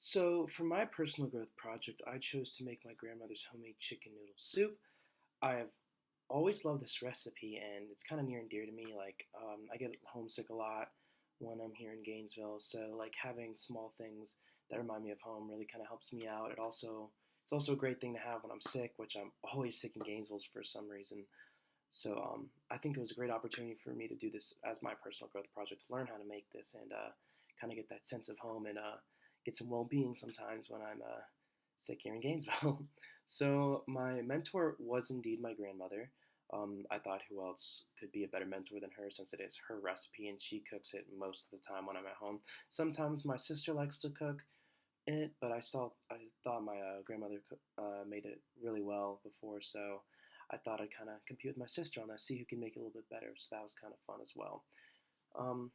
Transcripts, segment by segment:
So, for my personal growth project, I chose to make my grandmother's homemade chicken noodle soup. I've always loved this recipe, and it's kind of near and dear to me. I get homesick a lot when I'm here in Gainesville, so having small things that remind me of home really kind of helps me out. It's also a great thing to have when I'm sick, which I'm always sick in Gainesville for some reason. So I think it was a great opportunity for me to do this as my personal growth project, to learn how to make this and kind of get that sense of home and get some well-being sometimes when I'm sick here in Gainesville. So my mentor was indeed my grandmother. I thought who else could be a better mentor than her, since it is her recipe and she cooks it most of the time when I'm at home. Sometimes my sister likes to cook it, but I thought my grandmother made it really well before, so I thought I'd kind of compete with my sister on that, see who can make it a little bit better. So that was kind of fun as well. Um,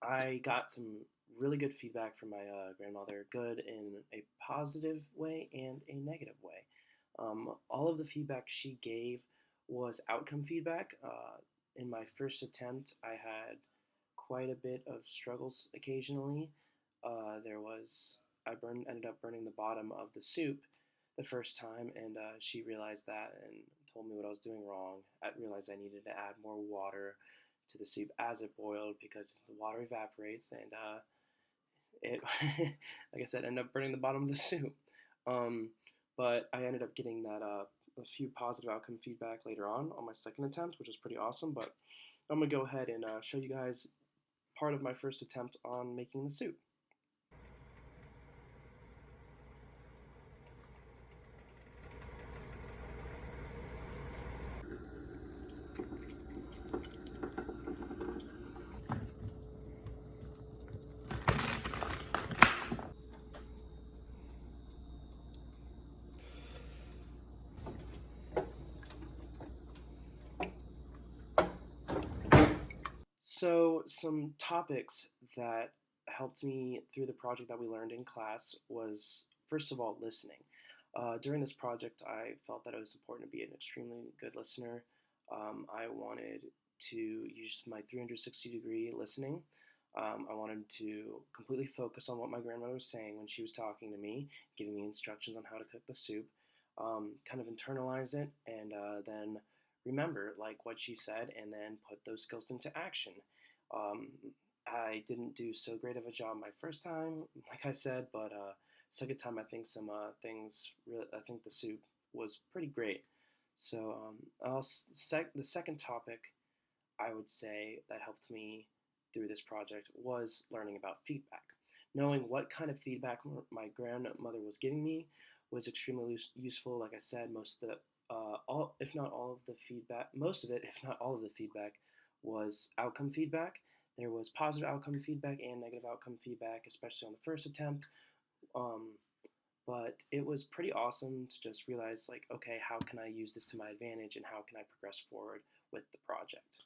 I got some really good feedback from my grandmother, good in a positive way and a negative way. All of the feedback she gave was outcome feedback. In my first attempt, I had quite a bit of struggles occasionally. There was I ended up burning the bottom of the soup the first time, and she realized that and told me what I was doing wrong. I realized I needed to add more water to the soup as it boiled because the water evaporates, and it like I said, ended up burning the bottom of the soup. Um, but I ended up getting that a few positive outcome feedback later on my second attempt, which was pretty awesome. But I'm gonna go ahead and show you guys part of my first attempt on making the soup. So, some topics that helped me through the project that we learned in class was, first of all, listening. During this project, I felt that it was important to be an extremely good listener. I wanted to use my 360-degree listening. I wanted to completely focus on what my grandmother was saying when she was talking to me, giving me instructions on how to cook the soup, kind of internalize it, and then remember like what she said and then put those skills into action. Um, I didn't do so great of a job my first time, like I said, but second time I think some things. I think the soup was pretty great. So the second topic I would say that helped me through this project was learning about feedback. Knowing what kind of feedback my grandmother was giving me was extremely useful. Like I said, most of the all, if not all of the feedback, most of it, if not all of the feedback, was outcome feedback. There was positive outcome feedback and negative outcome feedback, especially on the first attempt. Um, but it was pretty awesome to just realize, like, okay, how can I use this to my advantage and how can I progress forward with the project?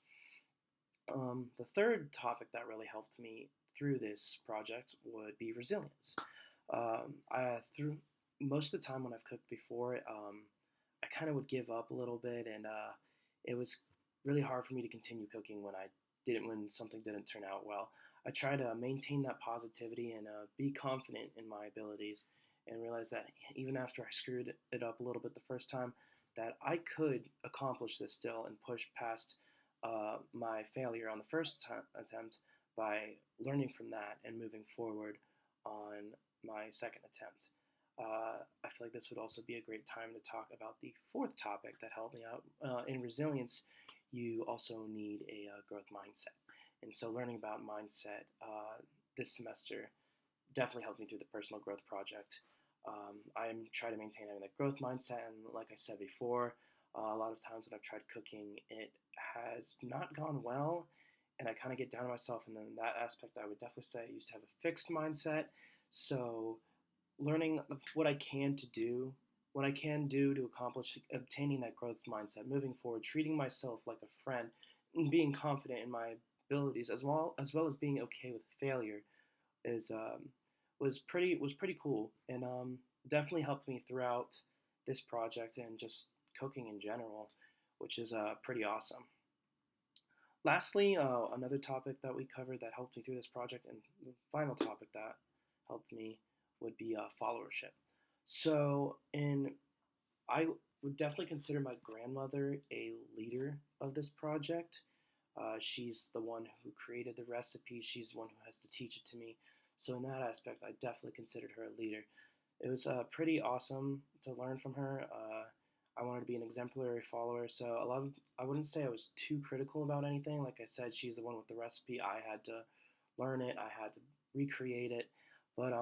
The third topic that really helped me through this project would be resilience. Through most of the time when I've cooked before, I kind of would give up a little bit, and it was really hard for me to continue cooking when something didn't turn out well. I try to maintain that positivity and be confident in my abilities, and realize that even after I screwed it up a little bit the first time, that I could accomplish this still and push past my failure on the first attempt by learning from that and moving forward on my second attempt. I feel like this would also be a great time to talk about the fourth topic that helped me out. In resilience, you also need a growth mindset. And so, learning about mindset this semester definitely helped me through the personal growth project. I'm trying to maintain having that growth mindset, and like I said before, a lot of times when I've tried cooking, it has not gone well, and I kind of get down on myself. And in that aspect, I would definitely say I used to have a fixed mindset. So, learning what I can to do, what I can do to accomplish obtaining that growth mindset, moving forward, treating myself like a friend, and being confident in my abilities, as well as being okay with failure, is was pretty cool, and definitely helped me throughout this project and just cooking in general, which is pretty awesome. Lastly, another topic that we covered that helped me through this project, and the final topic that helped me would be followership. So, I would definitely consider my grandmother a leader of this project. She's the one who created the recipe. She's the one who has to teach it to me. So in that aspect, I definitely considered her a leader. It was pretty awesome to learn from her. I wanted to be an exemplary follower, so I wouldn't say I was too critical about anything. Like I said, she's the one with the recipe. I had to learn it. I had to recreate it. But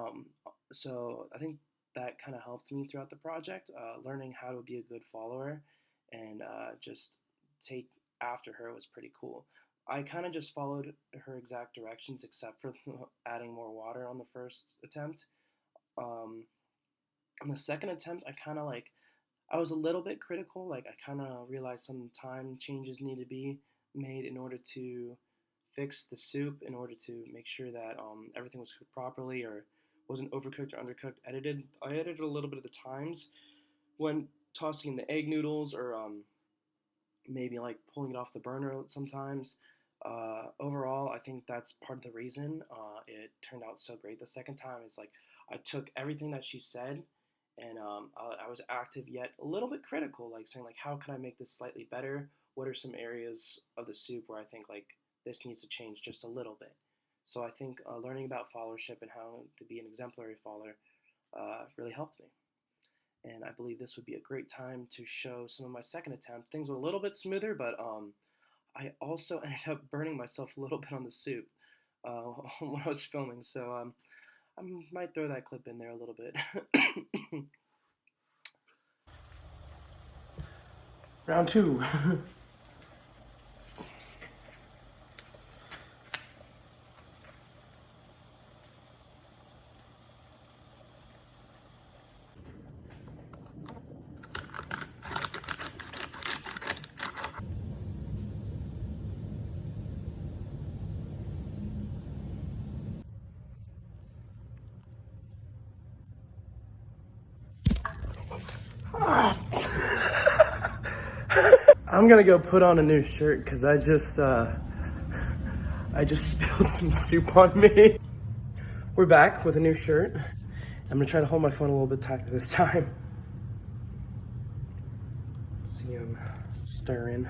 so I think that kind of helped me throughout the project, learning how to be a good follower and just take after her was pretty cool. I kind of just followed her exact directions except for adding more water on the first attempt. Um, on the second attempt, I was a little bit critical. Like I kind of realized some time changes need to be made in order to fix the soup, in order to make sure that everything was cooked properly or wasn't overcooked or undercooked. I edited a little bit of the times when tossing in the egg noodles or maybe like pulling it off the burner sometimes. Overall, I think that's part of the reason it turned out so great the second time. Is like I took everything that she said, and I was active yet a little bit critical, like saying like, how can I make this slightly better? What are some areas of the soup where I think like this needs to change just a little bit? So I think learning about followership and how to be an exemplary follower really helped me. And I believe this would be a great time to show some of my second attempt. Things were a little bit smoother, but I also ended up burning myself a little bit on the soup when I was filming, so I might throw that clip in there a little bit. Round two. I'm gonna go put on a new shirt because I just spilled some soup on me. We're back with a new shirt. I'm gonna try to hold my phone a little bit tighter this time. Let's see him stirring.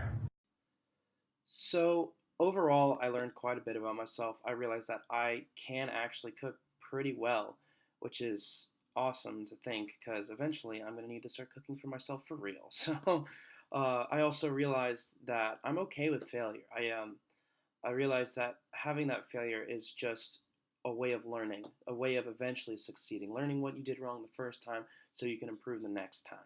So overall, I learned quite a bit about myself. I realized that I can actually cook pretty well, which is awesome to think because eventually I'm going to need to start cooking for myself for real. So I also realized that I'm okay with failure. I realized that having that failure is just a way of learning, a way of eventually succeeding, learning what you did wrong the first time so you can improve the next time.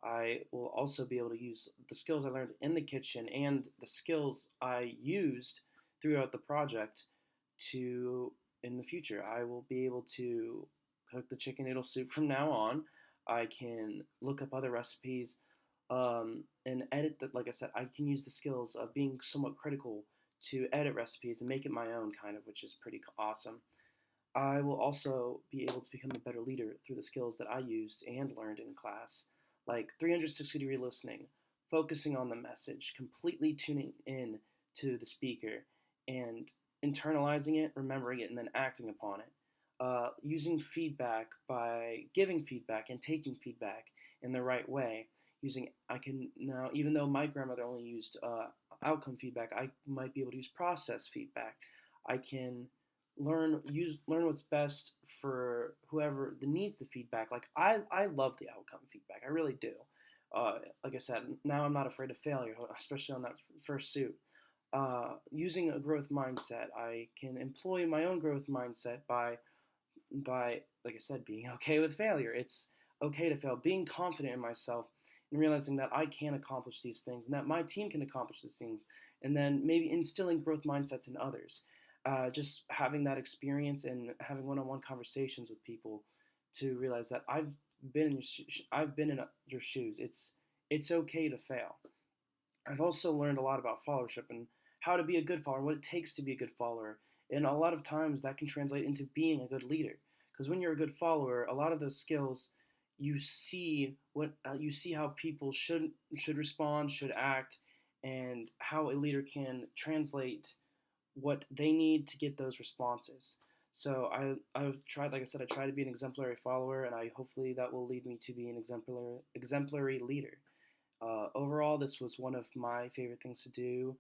I will also be able to use the skills I learned in the kitchen and the skills I used throughout the project to in the future. I will be able to cook the chicken noodle soup from now on. I can look up other recipes and edit that. Like I said, I can use the skills of being somewhat critical to edit recipes and make it my own, kind of, which is pretty awesome. I will also be able to become a better leader through the skills that I used and learned in class, like 360-degree listening, focusing on the message, completely tuning in to the speaker, and internalizing it, remembering it, and then acting upon it. Using feedback by giving feedback and taking feedback in the right way. I can now, even though my grandmother only used outcome feedback, I might be able to use process feedback. I can learn what's best for whoever needs the feedback. Like I love the outcome feedback. I really do. Like I said, now I'm not afraid of failure, especially on that first suit. Using a growth mindset, I can employ my own growth mindset by like I said, being okay with failure. It's okay to fail, being confident in myself, and realizing that I can accomplish these things and that my team can accomplish these things, and then maybe instilling growth mindsets in others. Just having that experience and having one-on-one conversations with people to realize that I've been in your shoes. It's okay to fail. I've also learned a lot about followership and how to be a good follower, what it takes to be a good follower. And a lot of times that can translate into being a good leader. Because when you're a good follower, a lot of those skills you see how people should respond, should act, and how a leader can translate what they need to get those responses. So I've tried, like I said, I try to be an exemplary follower, and I hopefully that will lead me to be an exemplary leader. Overall, this was one of my favorite things to do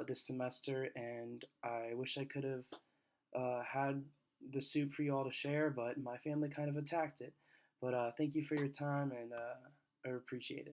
this semester, and I wish I could have had the soup for you all to share, but my family kind of attacked it. But thank you for your time, and I appreciate it.